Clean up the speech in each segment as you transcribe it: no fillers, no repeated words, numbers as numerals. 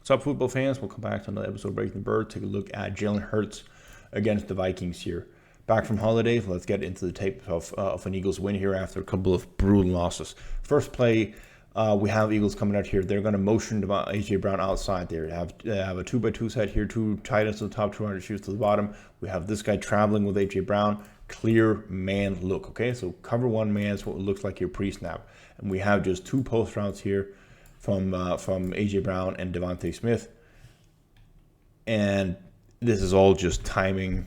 What's up, football fans? Welcome back to another episode of Breaking the Bird. Take a look at Jalen Hurts against the Vikings here. Back from holidays, let's get into the tape of an Eagles win here after a couple of brutal losses. First play, we have Eagles coming out here. They're going to motion A.J. Brown outside there. They have a 2x2 set here, two tight ends to the top, 200 shoes to the bottom. We have this guy traveling with A.J. Brown. Clear man look, okay? So cover one man is what it looks like here pre-snap. And we have just two post routes here from A.J. Brown and Devontae Smith. And this is all just timing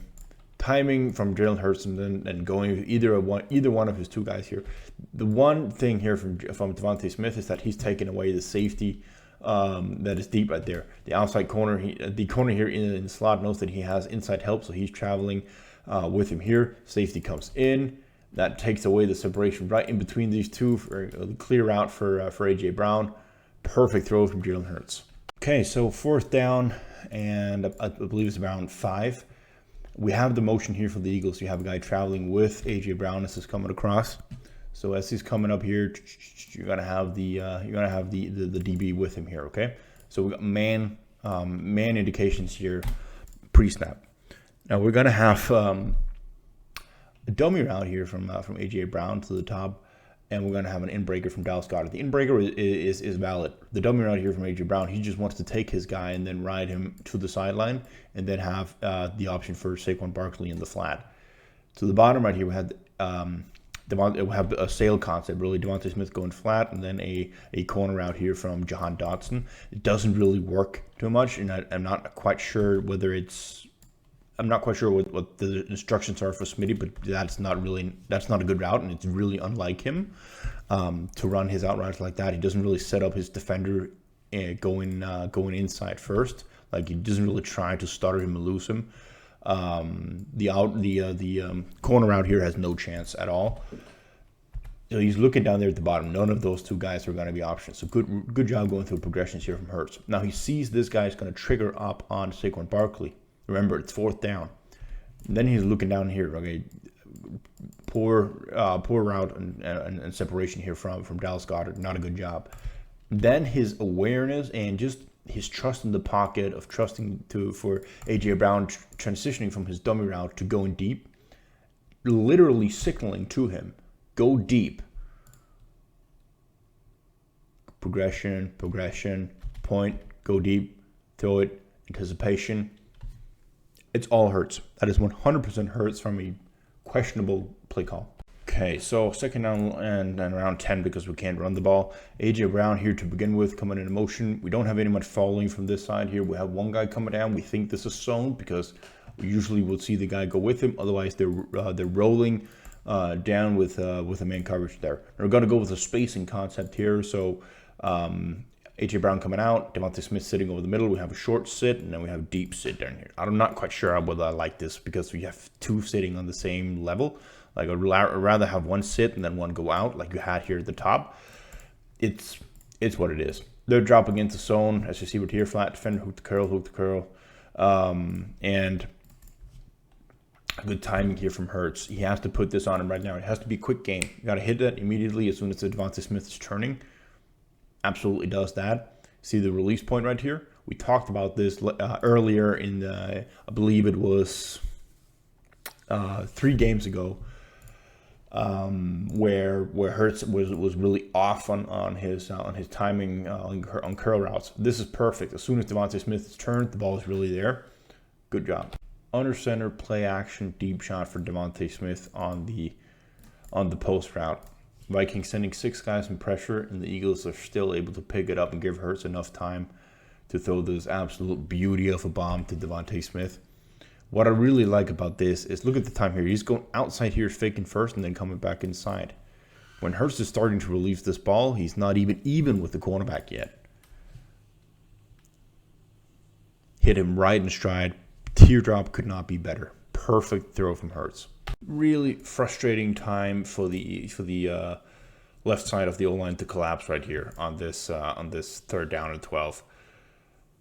from Jalen Hurts and going with either one of his two guys here. The one thing here from Devontae Smith is that he's taken away the safety that is deep right there. The outside corner, the corner here in the slot knows that he has inside help, so he's traveling with him here. Safety comes in. That takes away the separation right in between these two for a clear route for A.J. Brown. Perfect throw from Jalen Hurts. Okay, so fourth down, and I believe it's around 5. We have the motion here for the Eagles. You have a guy traveling with A.J. Brown as he's coming across. So as he's coming up here, you're gonna have the DB with him here. Okay, so we got man indications here pre-snap. Now we're gonna have a dummy route here from A.J. Brown to the top. And we're going to have an in-breaker from Dallas Goedert. The in-breaker is valid. The dummy route here from A.J. Brown, he just wants to take his guy and then ride him to the sideline and then have the option for Saquon Barkley in the flat. To the bottom right here, we have a sail concept, really. Devontae Smith going flat and then a corner route here from Jahan Dotson. It doesn't really work too much, and I'm not quite sure whether it's... I'm not quite sure what the instructions are for Smitty, but that's not a good route, and it's really unlike him to run his out routes like that. He doesn't really set up his defender going inside first. Like, he doesn't really try to stutter him and lose him. The corner route here has no chance at all. So he's looking down there at the bottom. None of those two guys are going to be options. So good job going through progressions here from Hurts. Now he sees this guy is going to trigger up on Saquon Barkley. Remember, it's fourth down. And then he's looking down here. Okay, poor route and separation here from Dallas Goedert. Not a good job. Then his awareness and just his trust in the pocket of trusting for A.J. Brown transitioning from his dummy route to going deep, literally signaling to him, go deep. Progression, point, go deep, throw it, anticipation. It's all Hurts. That is 100% Hurts from a questionable play call. Okay, so second down and around 10 because we can't run the ball. A.J. Brown here to begin with, coming into motion. We don't have any much following from this side here. We have one guy coming down. We think this is zone because we usually will see the guy go with him. Otherwise, they're rolling down with a man coverage there. We're going to go with a spacing concept here. So A.J. Brown coming out, Devontae Smith sitting over the middle. We have a short sit, and then we have a deep sit down here. I'm not quite sure whether I like this because we have two sitting on the same level. Like, I'd rather have one sit and then one go out like you had here at the top. It's what it is. They're dropping into zone, as you see right here, flat defender, hook to curl. And good timing here from Hurts. He has to put this on him right now. It has to be a quick game. You got to hit that immediately as soon as the Devontae Smith is turning. Absolutely does that. See the release point right here? We talked about this earlier in I believe it was 3 games ago, where Hurts was really off on his timing on curl routes. This is perfect. As soon as Devontae Smith is turned, the ball is really there. Good job. Under center play action deep shot for Devontae Smith on the post route. Vikings sending 6 guys in pressure, and the Eagles are still able to pick it up and give Hurts enough time to throw this absolute beauty of a bomb to Devontae Smith. What I really like about this is, look at the time here. He's going outside here, faking first, and then coming back inside. When Hurts is starting to release this ball, he's not even with the cornerback yet. Hit him right in stride. Teardrop could not be better. Perfect throw from Hurts. Really frustrating time for the left side of the O-line to collapse right here on this third down and 12.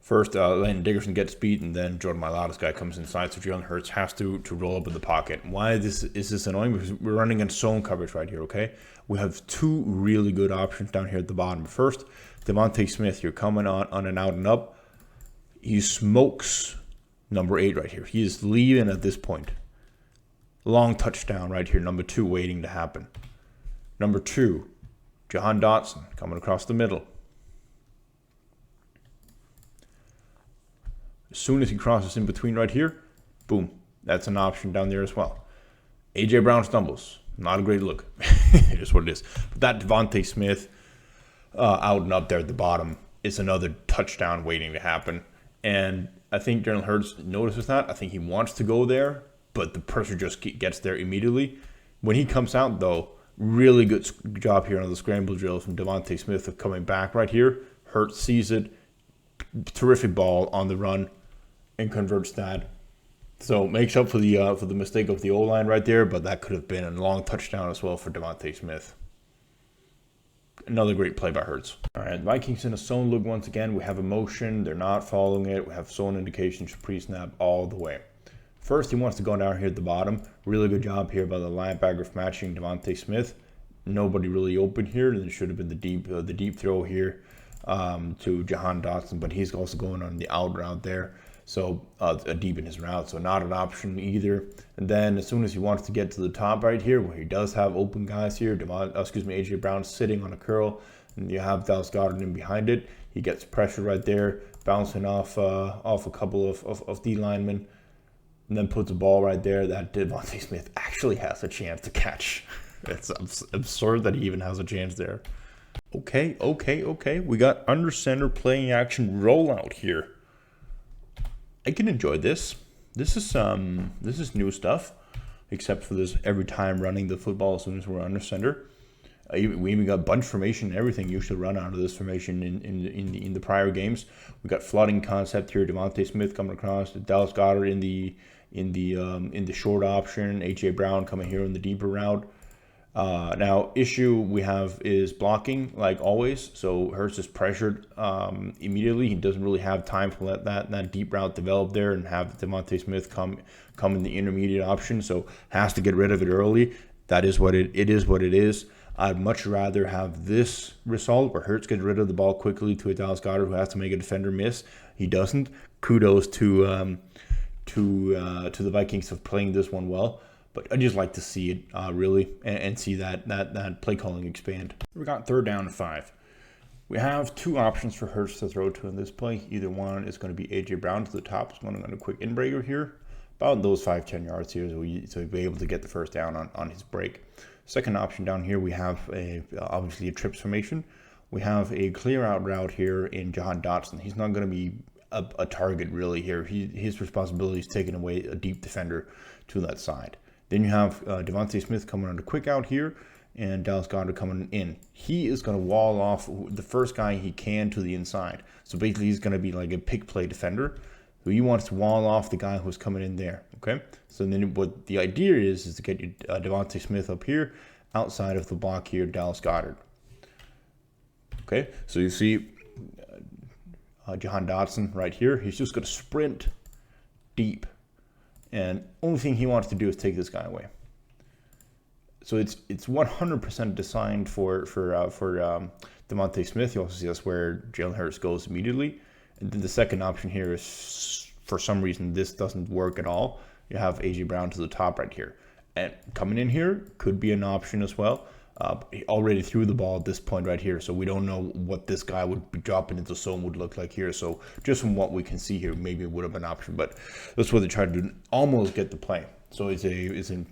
First, Landon Dickerson gets beat, and then Jordan Mailata's guy comes inside, so Jalen Hurts has to roll up in the pocket. Why is this annoying? Because we're running in zone coverage right here, okay? We have 2 really good options down here at the bottom. First, Devontae Smith, you're coming on an out and up. He smokes number 8 right here. He is leaving at this point. Long touchdown right here. Number 2 waiting to happen. Number 2, Jahan Dotson coming across the middle. As soon as he crosses in between right here, boom, that's an option down there as well. A.J. Brown stumbles. Not a great look. It is what it is. But that Devontae Smith out and up there at the bottom is another touchdown waiting to happen. And I think Jalen Hurts notices that. I think he wants to go there, but the pressure just gets there immediately. When he comes out, though, really good job here on the scramble drill from Devontae Smith of coming back right here. Hurts sees it. Terrific ball on the run and converts that. So makes up for the mistake of the O-line right there, but that could have been a long touchdown as well for Devontae Smith. Another great play by Hurts. All right, Vikings in a zone look once again. We have a motion. They're not following it. We have zone indications pre-snap all the way. First, he wants to go down here at the bottom. Really good job here by the linebacker of matching Devontae Smith. Nobody really open here. There should have been the deep throw here to Jahan Dotson, but he's also going on the out route there. So deep in his route, so not an option either. And then as soon as he wants to get to the top right here, where he does have open guys here, A.J. Brown sitting on a curl, and you have Dallas Goedert in behind it. He gets pressure right there, bouncing off a couple of D linemen, and then puts a ball right there that Devontae Smith actually has a chance to catch. It's absurd that he even has a chance there. Okay. We got under center playing action rollout here. I can enjoy this. This is new stuff, except for this every time running the football as soon as we're under center. We even got bunch formation and everything. You should run out of this formation in the prior games. We got flooding concept here. Devontae Smith coming across. Dallas Goedert in the short option. A.J. Brown coming here in the deeper route. Now, issue we have is blocking, like always. So Hurts is pressured immediately. He doesn't really have time to let that deep route develop there and have Devontae Smith come in the intermediate option. So has to get rid of it early. That is what it is. What it is. I'd much rather have this result where Hurts gets rid of the ball quickly to a Dallas Goedert who has to make a defender miss. He doesn't. Kudos to the Vikings for playing this one well. But I just like to see it really and see that play calling expand. We got 3rd down and 5. We have 2 options for Hurts to throw to in this play. Either one is going to be A.J. Brown to the top. He's going on a quick inbreaker here. About those 5-10 yards here, so he'll be able to get the first down on his break. Second option down here, we have obviously a trips formation. We have a clear out route here in Jahan Dotson. He's not going to be a target really here. His responsibility is taking away a deep defender to that side. Then you have Devontae Smith coming on the quick out here and Dallas Goedert coming in. He is going to wall off the first guy he can to the inside. So basically he's going to be like a pick play defender who he wants to wall off the guy who's coming in there. Okay, so then what the idea is to get Devontae Smith up here outside of the block here, Dallas Goedert. Okay, so you see Jahan Dotson right here. He's just going to sprint deep. And only thing he wants to do is take this guy away. So it's 100% designed for Devontae Smith. You also see that's where Jalen Hurts goes immediately. And then the second option here is, for some reason, this doesn't work at all. You have A.J. Brown to the top right here. And coming in here could be an option as well. He already threw the ball at this point right here, so we don't know what this guy would be dropping into zone would look like here. So just from what we can see here, maybe it would have been an option, but that's what they tried to do, almost get the play. So it's an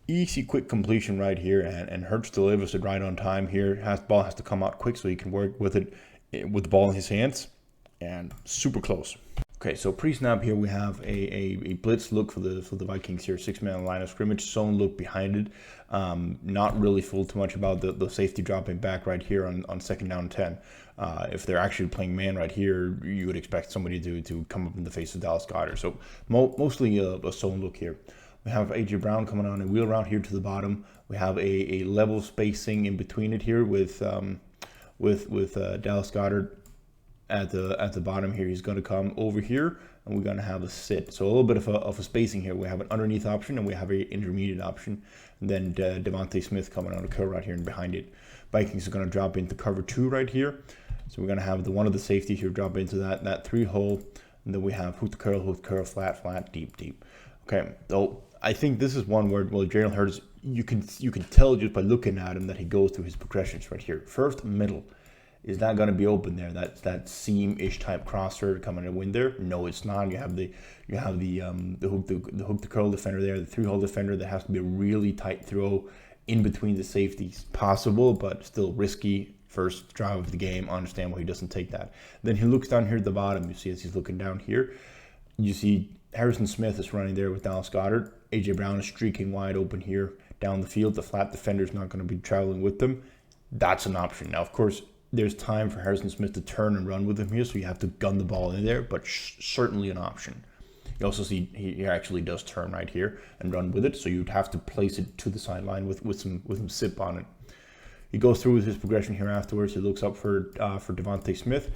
easy, quick completion right here, and Hurts delivers it right on time here. The ball has to come out quick so he can work with it with the ball in his hands, and super close. Okay, so pre-snap here we have a blitz look for the Vikings here, 6-man line of scrimmage, zone look behind it. Not really fooled too much about the safety dropping back right here on 2nd down and 10. If they're actually playing man right here, you would expect somebody to come up in the face of Dallas Goedert. So mostly a zone look here. We have A.J. Brown coming on a wheel route here to the bottom. We have a level spacing in between it here with Dallas Goedert. At the bottom here, he's going to come over here, and we're going to have a sit. So a little bit of a spacing here. We have an underneath option, and we have an intermediate option. And then Devontae Smith coming on a curl right here and behind it. Vikings are going to drop into cover 2 right here. So we're going to have one of the safeties here drop into that 3-hole. And then we have hook the curl, flat, flat, deep, deep. Okay, so I think this is one where, well, Jalen Hurts, you can tell just by looking at him that he goes through his progressions right here. First, middle. Is that going to be open there? That seam-ish type crosser coming to win there? No, it's not. You have the hook the curl defender there, the 3-hole defender. That has to be a really tight throw in between the safeties. Possible, but still risky. First drive of the game. I understand why he doesn't take that. Then he looks down here at the bottom. You see as he's looking down here, you see Harrison Smith is running there with Dallas Goedert. A.J. Brown is streaking wide open here down the field. The flat defender is not going to be traveling with them. That's an option. Now, of course, there's time for Harrison Smith to turn and run with him here, so you have to gun the ball in there, but certainly an option. You also see he actually does turn right here and run with it, so you'd have to place it to the sideline with some zip on it. He goes through with his progression here afterwards. He looks up for Devontae Smith,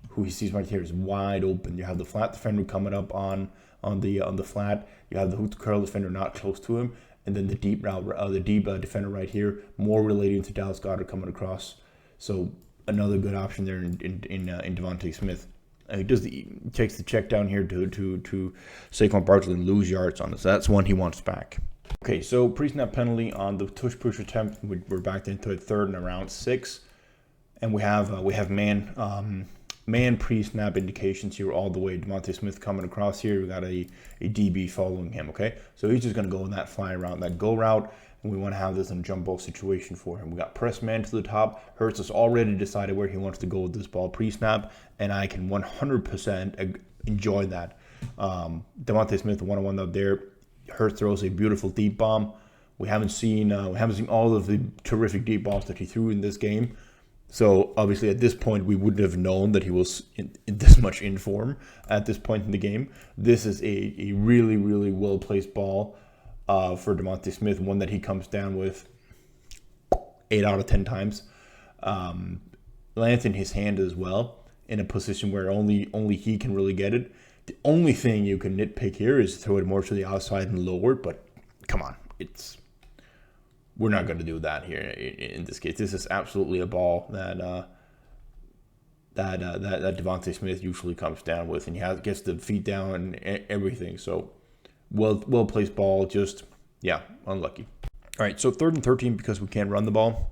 who he sees right here is wide open. You have the flat defender coming up on the flat. You have the hook curl defender not close to him, and then the deep route, defender right here, more relating to Dallas Goedert coming across. So another good option there in Devontae Smith. He takes the check down here to Saquon Barkley and lose yards on it. So that's one he wants back. Okay, so pre-snap penalty on the tush push attempt. We're back into a 3rd and around 6, and we have man pre-snap indications here all the way. Devontae Smith coming across here. We got a DB following him. Okay, so he's just going to go in that fly route, that go route. And we want to have this in a jump ball situation for him. We got press man to the top. Hurts has already decided where he wants to go with this ball pre-snap, and I can 100% enjoy that. Devontae Smith one-on-one up there. Hurts throws a beautiful deep bomb. We haven't seen all of the terrific deep balls that he threw in this game. So obviously at this point we wouldn't have known that he was in this much in form at this point in the game. This is a really, really well placed ball for Devontae Smith, one that he comes down with 8 out of 10 times. Lands in his hand as well, in a position where only he can really get it. The only thing you can nitpick here is throw it more to the outside and lower, but come on, we're not going to do that here in this case. This is absolutely a ball that Devontae Smith usually comes down with, and he gets the feet down and everything. So well placed ball, just unlucky. All right, so 3rd and 13 because we can't run the ball.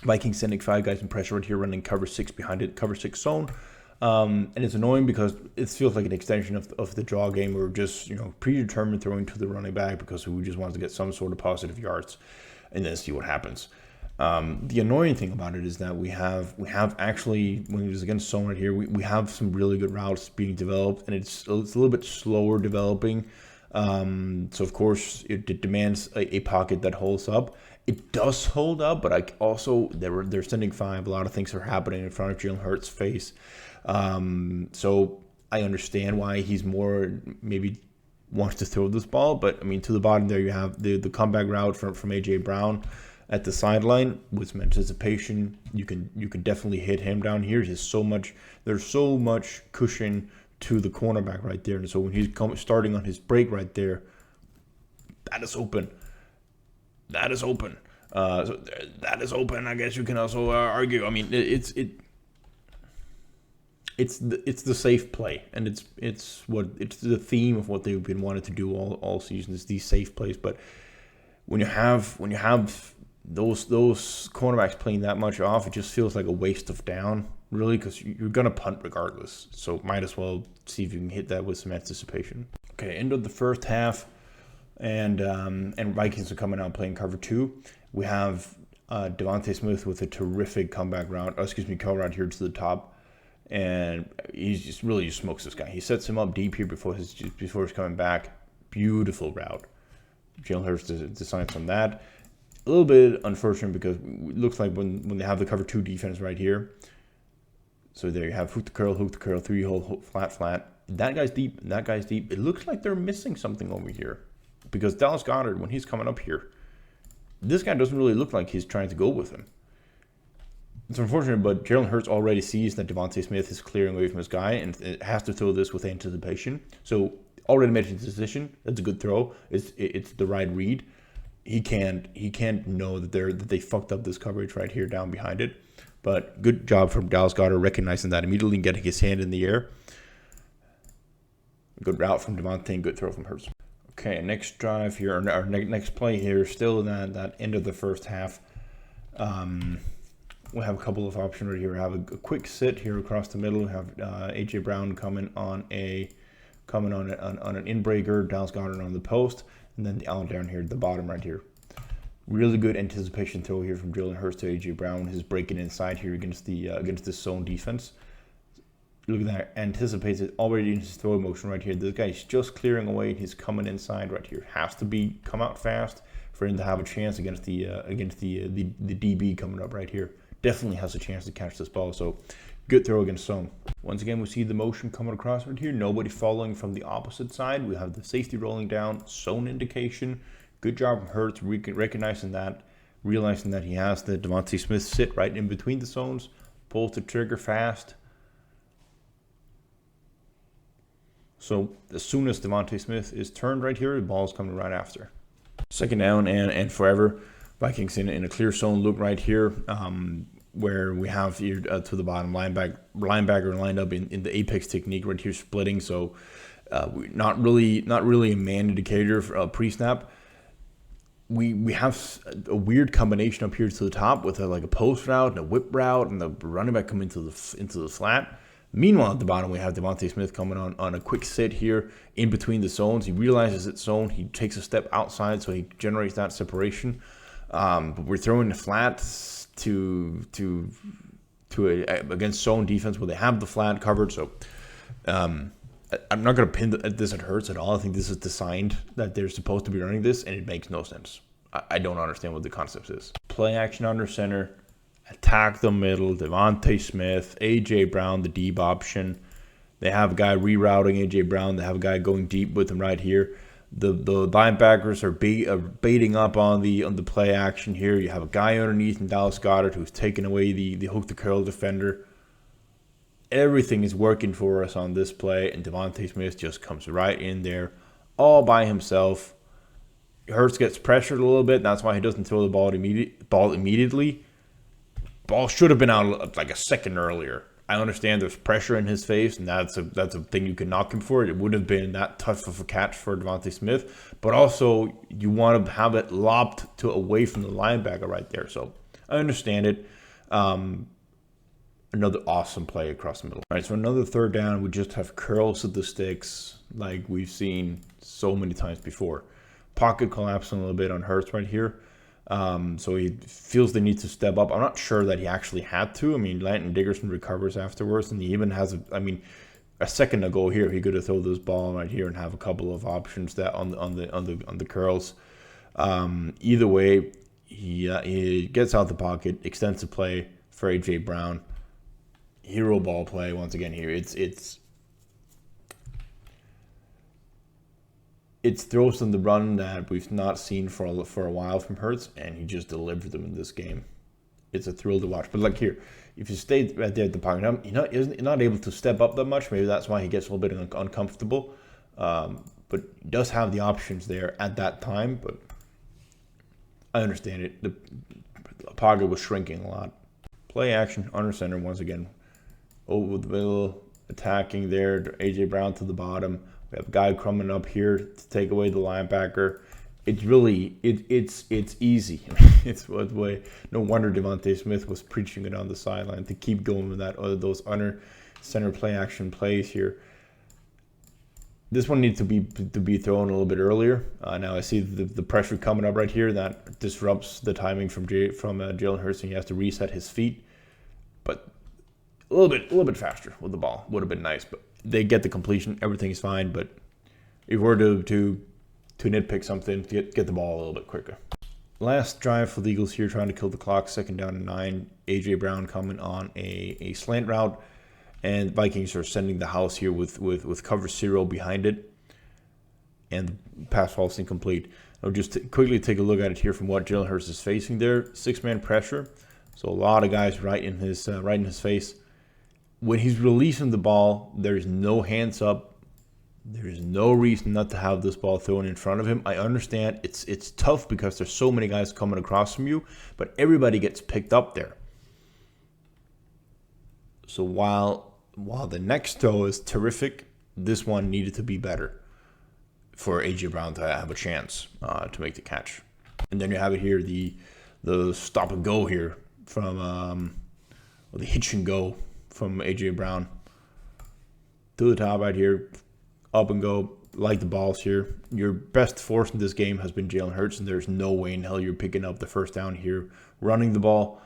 Vikings sending 5 guys in pressure right here, running cover 6 behind it, cover 6 zone. And it's annoying because it feels like an extension of the draw game. We're just predetermined throwing to the running back because we just wanted to get some sort of positive yards and then see what happens. The annoying thing about it is that we have actually, when it was against zone right here, we have some really good routes being developed, and it's a little bit slower developing. So of course it demands a pocket that holds up. It does hold up, but they're sending 5. A lot of things are happening in front of Jalen Hurts' face. So I understand why he's more maybe wants to throw this ball, but I mean, to the bottom there you have the comeback route from A.J. Brown at the sideline with some anticipation. You can definitely hit him down here. There's so much cushion to the cornerback right there, and so when he's starting on his break right there, that is open. So that is open. I guess you can also argue. I mean, it's the safe play, and it's the theme of what they've been wanting to do all season is these safe plays. But when you have those cornerbacks playing that much off, it just feels like a waste of down, really, because you're gonna punt regardless. So might as well see if you can hit that with some anticipation. Okay, end of the first half, and Vikings are coming out playing cover 2. We have Devontae Smith with a terrific comeback route. Call route here to the top. And he just smokes this guy. He sets him up deep here before he's coming back. Beautiful route. Jalen Hurts decides on that. A little bit unfortunate because it looks like when they have the cover 2 defense right here. So there you have hook the curl, 3-hole, flat. That guy's deep, and that guy's deep. It looks like they're missing something over here. Because Dallas Goedert, when he's coming up here, this guy doesn't really look like he's trying to go with him. It's unfortunate, but Jalen Hurts already sees that Devontae Smith is clearing away from his guy and it has to throw this with anticipation. So already made his decision. That's a good throw. It's the right read. He can't know that they fucked up this coverage right here down behind it. But good job from Dallas Goedert recognizing that immediately and getting his hand in the air. Good route from Devontae and good throw from Hurts. Okay, next drive here, our next play here, still in that end of the first half. We have a couple of options right here. We have a quick sit here across the middle. We have A.J. Brown coming on an in-breaker, Dallas Goedert on the post, and then the out down here at the bottom right here. Really good anticipation throw here from Jalen Hurts to A.J. Brown. His breaking inside here against the zone defense. Look at that, anticipates it already in his throw motion right here. This guy's just clearing away. He's coming inside right here. Has to come out fast for him to have a chance against the DB coming up right here. Definitely has a chance to catch this ball. So good throw against zone. Once again, we see the motion coming across right here. Nobody following from the opposite side. We have the safety rolling down, zone indication. Good job from Hurts recognizing that, realizing that he has the Devontae Smith sit right in between the zones, pulls the trigger fast. So as soon as Devontae Smith is turned right here, the ball's coming right after. Second down and forever. Vikings in a clear zone look right here, where we have here to the bottom linebacker lined up in the apex technique right here, splitting. So not really a man indicator for pre-snap. We have a weird combination up here to the top with like a post route and a whip route, and the running back coming into the flat. Meanwhile, at the bottom, we have Devontae Smith coming on a quick sit here in between the zones. He realizes it's zone. He takes a step outside, so he generates that separation. But we're throwing the flats against zone defense where they have the flat covered. So I'm not going to pin this at Hurts at all. I think this is designed that they're supposed to be running this, and it makes no sense. I don't understand what the concept is. Play action under center. Attack the middle, Devontae Smith, A.J. Brown, the deep option. They have a guy rerouting A.J. Brown. They have a guy going deep with him right here. The linebackers are baiting up on the play action here. You have a guy underneath in Dallas Goedert who's taking away the hook to curl defender. Everything is working for us on this play, and Devontae Smith just comes right in there all by himself. Hurts gets pressured a little bit. That's why he doesn't throw the ball immediately. Ball should have been out like a second earlier. I understand there's pressure in his face, and that's a thing you can knock him for. It would have been that tough of a catch for Devontae Smith, but also you want to have it lobbed away from the linebacker right there. So I understand it. Another awesome play across the middle. All right, so another third down. We just have curls of the sticks like we've seen so many times before. Pocket collapsing a little bit on Hurts right here. So he feels the need to step up. I'm not sure that he actually had to. I mean, Landon Dickerson recovers afterwards, and he even has a second ago here, he could have thrown this ball right here and have a couple of options that on the curls. Either way, he gets out the pocket, extends the play for A.J. Brown. Hero ball play once again here. It's throws on the run that we've not seen for a while from Hurts, and he just delivered them in this game. It's a thrill to watch. But like here, if you stay right there at the pocket, he's not able to step up that much. Maybe that's why he gets a little bit uncomfortable. But he does have the options there at that time. But I understand it. The pocket was shrinking a lot. Play action under center once again. Over the middle, attacking there. A.J. Brown to the bottom. We have a guy coming up here to take away the linebacker. It's really, it's easy. It's way. No wonder Devontae Smith was preaching it on the sideline to keep going with those under center play action plays here. This one needs to be thrown a little bit earlier. Now I see the pressure coming up right here that disrupts the timing from Jalen Hurts, and he has to reset his feet. But a little bit faster with the ball would have been nice, but they get the completion. Everything's fine, but if we're to nitpick something, get the ball a little bit quicker. Last drive for the Eagles here, trying to kill the clock. 2nd down and 9. A.J. Brown coming on a slant route, and Vikings are sending the house here with cover 0 behind it, and the pass falls incomplete. I'll just quickly take a look at it here from what Jalen Hurts is facing there. 6-man pressure, so a lot of guys right in his face. When he's releasing the ball, there's no hands up. There's no reason not to have this ball thrown in front of him. I understand it's tough because there's so many guys coming across from you, but everybody gets picked up there. So while the next throw is terrific, this one needed to be better for A.J. Brown to have a chance to make the catch. And then you have it here, the stop and go here from the hitch and go from A.J. Brown. To the top right here, up and go, like the balls here. Your best force in this game has been Jalen Hurts, and there's no way in hell you're picking up the first down here. Running the ball,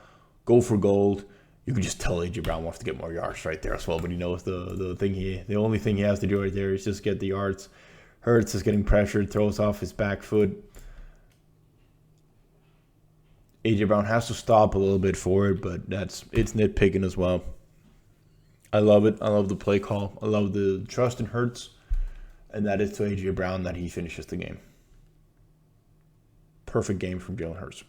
go for gold. You can just tell A.J. Brown wants to get more yards right there as well, but he knows the only thing he has to do right there is just get the yards. Hurts is getting pressured, throws off his back foot. A.J. Brown has to stop a little bit for it, but it's nitpicking as well. I love it. I love the play call. I love the trust in Hurts, and that is to A.J. Brown that he finishes the game. Perfect game from Jalen Hurts.